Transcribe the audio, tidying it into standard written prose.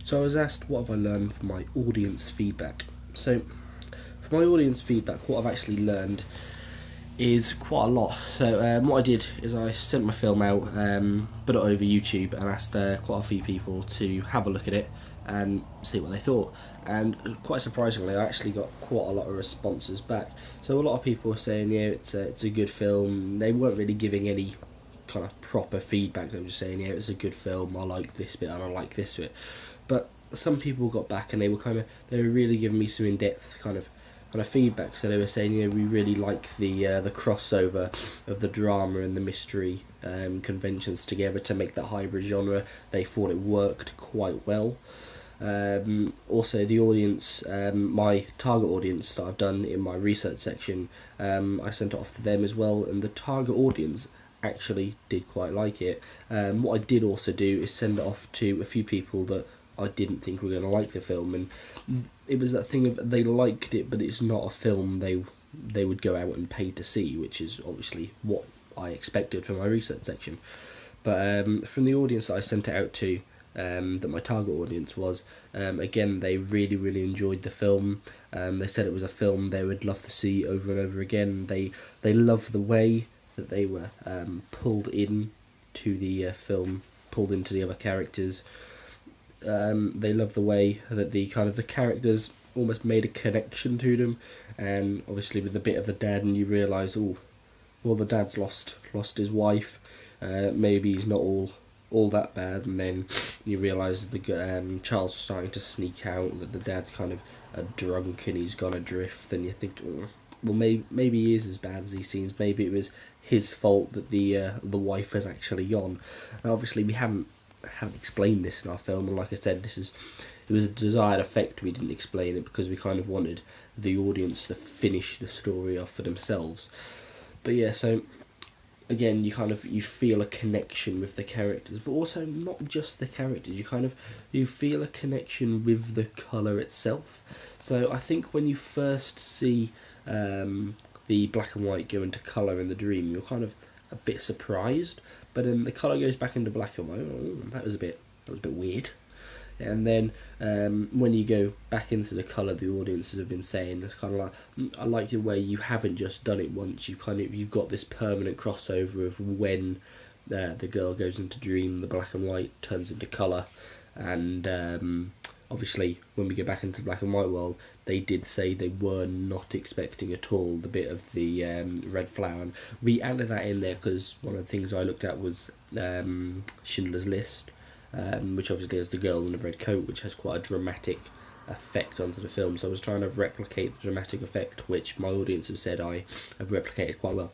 So I was asked what have I learned from my audience feedback. So for my audience feedback, what I've actually learned is quite a lot. So what I did is I sent my film out, put it over YouTube, and asked quite a few people to have a look at it and see what they thought. And quite surprisingly, I actually got quite a lot of responses back. So a lot of people were saying, yeah, it's a good film. They weren't really giving any kind of proper feedback. They were just saying, yeah, it's a good film. I like this bit and I like this bit. But some people got back and they were really giving me some in-depth kind of feedback. So they were saying, we really like the crossover of the drama and the mystery conventions together to make that hybrid genre. They thought it worked quite well. Also, the audience, my target audience that I've done in my research section, I sent it off to them as well, and the target audience actually did quite like it. What I did also do is send it off to a few people that I didn't think were going to like the film, and it was that thing of they liked it, but it's not a film they would go out and pay to see, which is obviously what I expected from my research section. But from the audience that I sent it out to, that my target audience was, again, they really, really enjoyed the film. They said it was a film they would love to see over and over again. They loved the way that they were pulled in to the film, pulled into the other characters. They loved the way that the characters almost made a connection to them, and obviously with the bit of the dad, and you realise, oh, well, the dad's lost his wife. Maybe he's not all that bad, and then you realise the child's starting to sneak out, that the dad's kind of a drunk and he's gone adrift, and you think, oh, well, maybe he is as bad as he seems. Maybe it was his fault that the wife has actually gone. And obviously, we haven't explained this in our film, and like I said, it was a desired effect. We didn't explain it because we kind of wanted the audience to finish the story off for themselves. But yeah, so again, you feel a connection with the characters, but also not just the characters. You feel a connection with the colour itself. So I think when you first see the black and white go into colour in the dream, you're kind of a bit surprised, but then the colour goes back into black and white. Oh, that was a bit weird. And then when you go back into the colour, the audiences have been saying, it's kind of like, I like the way you haven't just done it once. You've got this permanent crossover of when the girl goes into dream, the black and white turns into colour, and obviously when we go back into the black and white world, they did say they were not expecting at all the bit of the red flower. And we added that in there because one of the things I looked at was Schindler's List, which obviously has the girl in the red coat, which has quite a dramatic effect onto the film. So I was trying to replicate the dramatic effect, which my audience have said I have replicated quite well.